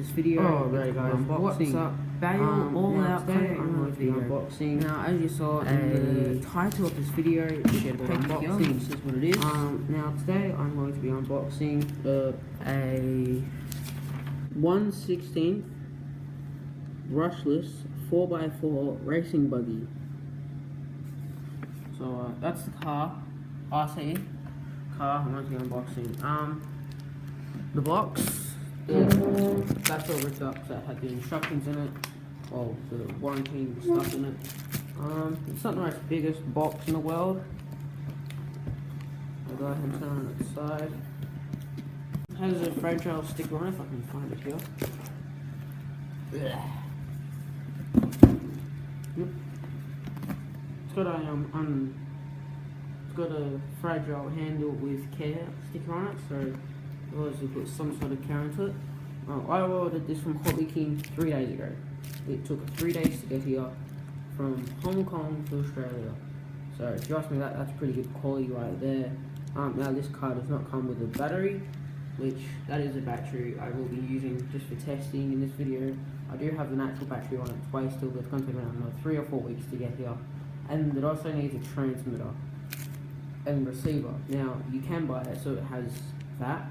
this video. Alright guys, what's up? All out today I'm going to be unboxing. Now, as you saw in the title of this video, it should unboxing. This is what it is. Now today I'm going to be unboxing a 1/16 brushless 4x4 racing buggy. So that's the car. RC car I'm going to be unboxing. The box, that's all ripped up, so it had the instructions in it, well, the warranty stuff in it. It's not the most biggest box in the world. I'll go ahead and turn it aside. It has a fragile sticker on it, if I can find it here. It's got a fragile handle with care sticker on it, so obviously put some sort of care into it. I ordered this from Hobby King 3 days ago. It took 3 days to get here from Hong Kong to Australia. So if you ask me, that's pretty good quality right there. Now this car does not come with a battery, which that is a battery I will be using just for testing in this video. I do have an actual battery on its way still, but it's going to take around another 3 or 4 weeks to get here. And it also needs a transmitter and receiver. Now you can buy it, so it has that.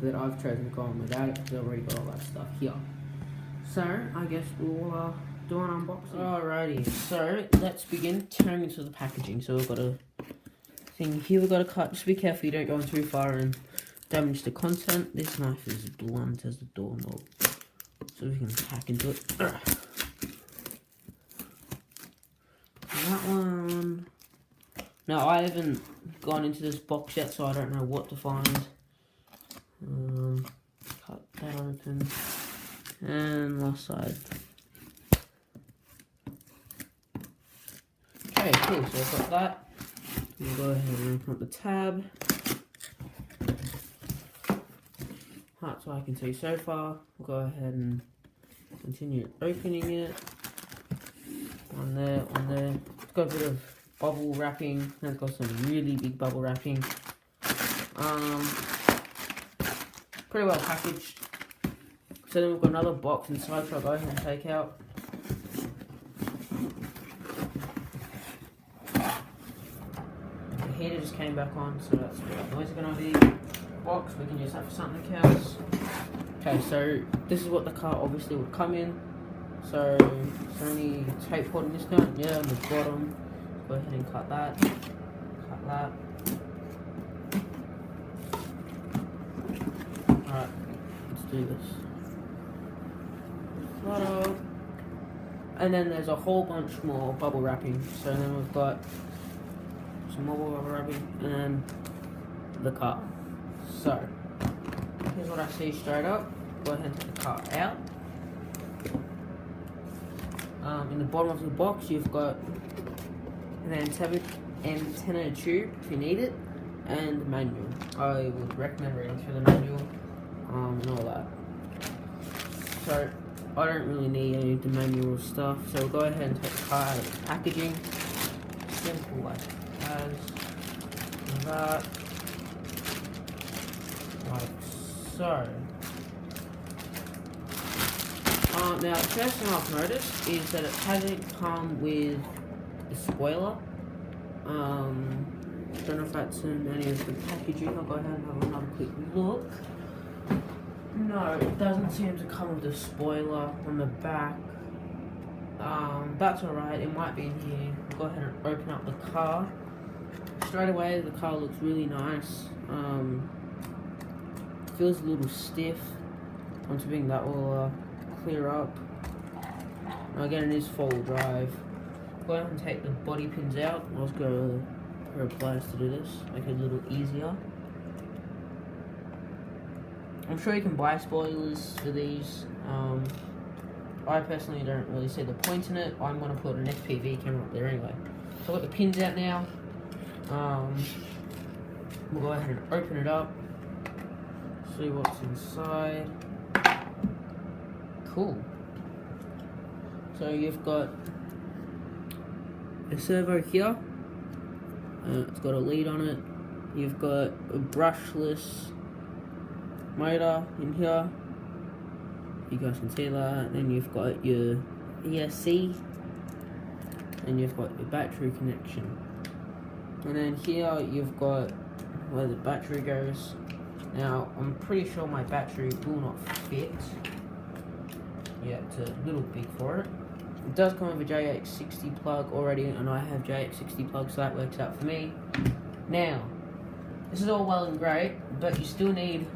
But I've chosen to go on without it because I've already got all that stuff here. So I guess we'll do an unboxing. Alrighty, so let's begin tearing into the packaging. So we've got a thing here we've got to cut. Just be careful you don't go too far and damage the content. This knife is blunt as the doorknob, so we can hack into it. That one. Now I haven't gone into this box yet, so I don't know what to find. Cut that open. And last side. Okay, cool, so I've got that. We'll go ahead and open up the tab. That's what I can see so far. We'll go ahead and continue opening it. One there, one there. It's got a bit of bubble wrapping, and it's got some really big bubble wrapping. Pretty well packaged. So then we've got another box inside, so I'll go ahead and take out. The heater just came back on, so that's what noise is going to be. Box, we can use that for something else. Okay, so this is what the car obviously would come in. So is there any tape holding this down? Yeah, on the bottom. Go ahead and cut that. Cut that. Alright, let's do this. And then there's a whole bunch more bubble wrapping. So then we've got some more bubble wrapping and then the car. So here's what I see straight up. Go ahead and take the car out. In the bottom of the box you've got an antenna tube if you need it, and the manual. I would recommend reading through the manual and all that. So I don't really need any of the manual stuff, so we'll go ahead and take the car out of the packaging. Simple like that. Like so. Now the first thing I've noticed is that it hasn't come with a spoiler. Don't know if that's in any of the packaging. I'll go ahead and have another quick look. No, it doesn't seem to come with a spoiler on the back. That's alright, it might be in here. I'll go ahead and open up the car. Straight away, the car looks really nice. Feels a little stiff. I'm hoping that will clear up. Now again, it is 4-wheel drive. Go ahead and take the body pins out. I'll just go to a pair of pliers to do this, make it a little easier. I'm sure you can buy spoilers for these. I personally don't really see the point in it. I'm going to put an FPV camera up there anyway. So I've got the pins out now. We'll go ahead and open it up. See what's inside. Cool. So you've got a servo here. It's got a lead on it. You've got a brushless motor in here. You guys can see that. Then you've got your ESC, and you've got your battery connection. And then here you've got where the battery goes. Now I'm pretty sure my battery will not fit. Yeah, it's a little big for it. It does come with a JX60 plug already, and I have JX60 plugs, so that works out for me. Now, this is all well and great, but you still need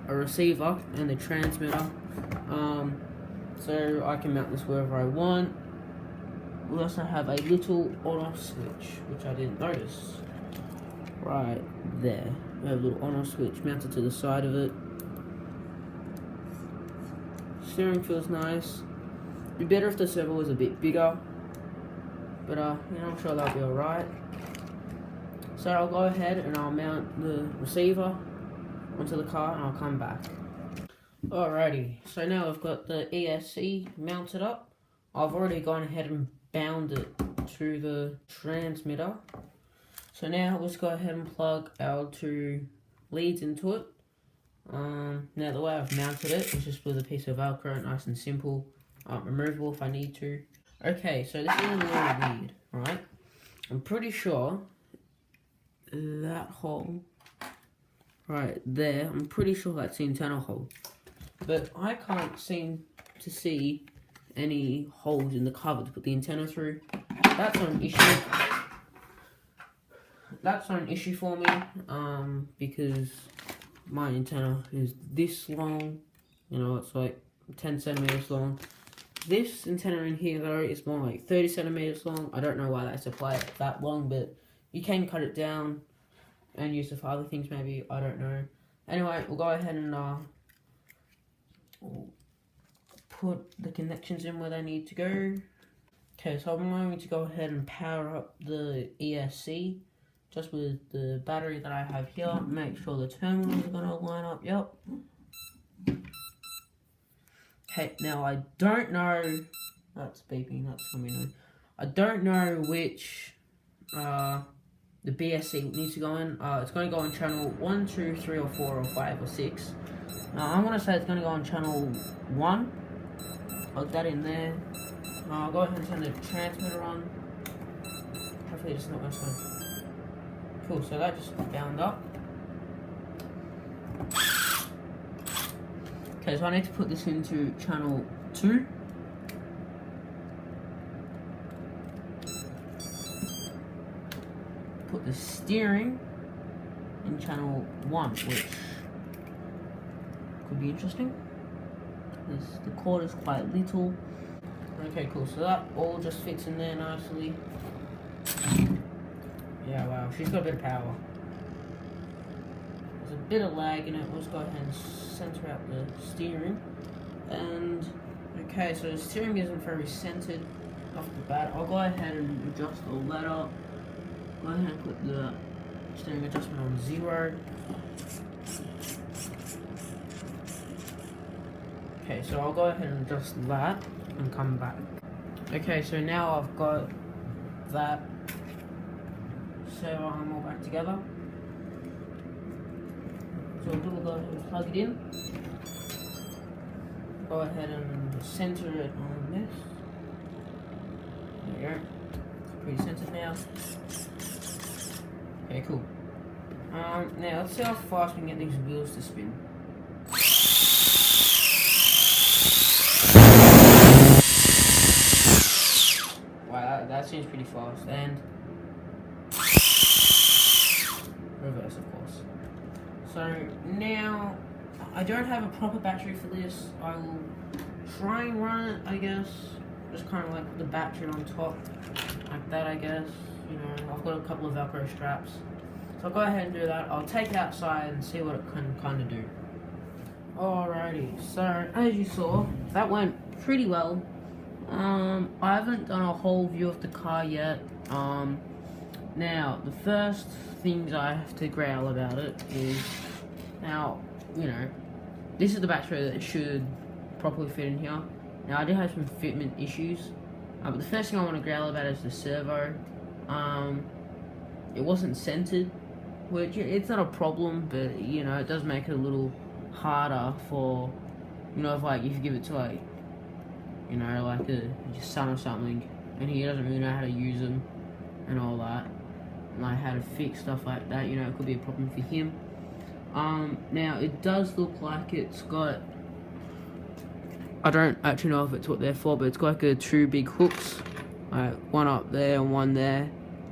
a receiver and a transmitter, so I can mount this wherever I want. We also have a little on-off switch, which I didn't notice. Right there, we have a little on-off switch mounted to the side of it. Steering feels nice. It'd be better if the servo was a bit bigger, but you know, I'm sure that'll be alright. So I'll go ahead and I'll mount the receiver onto the car and I'll come back. Alrighty, so now I've got the ESC mounted up. I've already gone ahead and bound it to the transmitter. So now let's go ahead and plug our two leads into it. Now the way I've mounted it is just with a piece of Velcro, nice and simple, removable if I need to. Okay, so this is a little weird, right? I'm pretty sure that hole right there, I'm pretty sure that's the antenna hole, but I can't seem to see any holes in the cover to put the antenna through. That's not an issue. That's not an issue for me, because my antenna is this long, you know, it's like 10 centimeters long. This antenna in here though is more like 30 centimeters long. I don't know why they supply it that long, but you can cut it down and use it for other things maybe, I don't know. Anyway, we'll go ahead and put the connections in where they need to go. Okay, so I'm going to go ahead and power up the ESC just with the battery that I have here. Make sure the terminals are going to line up, yep. Okay, now I don't know, that's beeping, that's let me know. I don't know which the BSC needs to go in. It's going to go on channel 1, 2, 3, or 4, or 5, or 6. I'm going to say it's going to go on channel 1. Plug that in there. I'll go ahead and turn the transmitter on. Hopefully it's not going to start. Cool, so that just bound up. Okay, so I need to put this into channel 2. Put the steering in channel 1, which could be interesting. The cord is quite little. Okay, cool, so that all just fits in there nicely. Yeah, wow, she's got a bit of power. There's a bit of lag in it. Let's go ahead and center out the steering. And, okay, so the steering isn't very centered off the bat. I'll go ahead and adjust the ladder. Go ahead and put the steering adjustment on 0. Okay, so I'll go ahead and adjust that and come back. Okay, so now I've got that servo arm all back together. So we'll go ahead and plug it in. Go ahead and center it on this. There you go. It's pretty centered now. Okay, cool. Now let's see how fast we can get these wheels to spin. Wow, that seems pretty fast. And reverse, of course. So now I don't have a proper battery for this. I will try and run it, I guess. Just kind of like the battery on top, like that, I guess. You know, I've got a couple of Velcro straps. So I'll go ahead and do that. I'll take it outside and see what it can kind of do. Alrighty, so as you saw, that went pretty well. I haven't done a whole view of the car yet. Now, the first things I have to growl about it is, now, you know, this is the battery that should properly fit in here. Now, I do have some fitment issues, but the first thing I want to growl about is the servo. It wasn't centered, which it's not a problem, but, you know, it does make it a little harder for, you know, if like if you give it to like, you know, like your son or something, and he doesn't really know how to use them and all that, and like how to fix stuff like that, you know, it could be a problem for him. Now it does look like it's got, I don't actually know if it's what they're for, but it's got like two big hooks, like one up there and one there.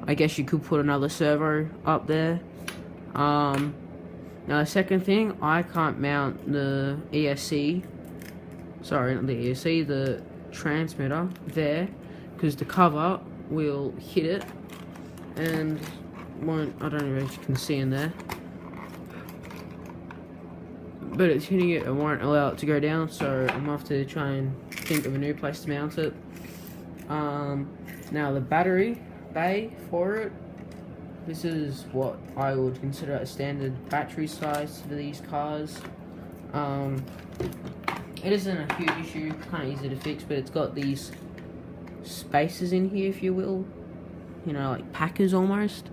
I guess you could put another servo up there. Now the second thing, I can't mount the ESC, sorry, not the ESC, the transmitter there, because the cover will hit it and won't, I don't know if you can see in there, but it's hitting it and won't allow it to go down, so I'm gonna have to try and think of a new place to mount it. Now the battery bay for it, this is what I would consider a standard battery size for these cars. It isn't a huge issue, it's kind of easy to fix, but it's got these spaces in here, if you will, you know, like packers almost,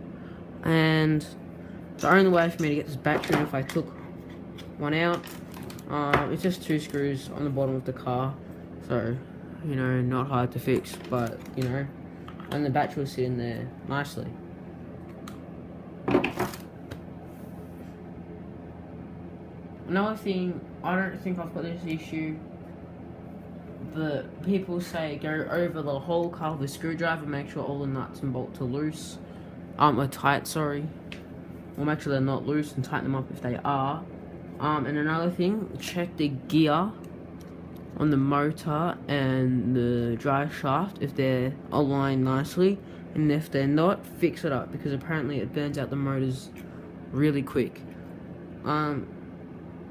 and the only way for me to get this battery, if I took one out, it's just two screws on the bottom of the car, so, you know, not hard to fix, but, you know, and the battery will sit in there nicely. Another thing, I don't think I've got this issue, but people say go over the whole car with a screwdriver, make sure all the nuts and bolts are loose, are tight, sorry, or make sure they're not loose and tighten them up if they are. And another thing, check the gear on the motor and the drive shaft if they're aligned nicely, and if they're not, fix it up, because apparently it burns out the motors really quick.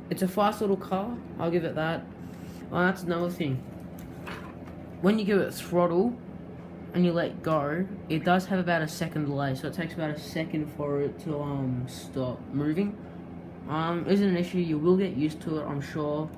It's a fast little car, I'll give it that. Well, that's another thing. When you give it throttle and you let go, it does have about a second delay, so it takes about a second for it to stop moving. Isn't an issue, you will get used to it, I'm sure.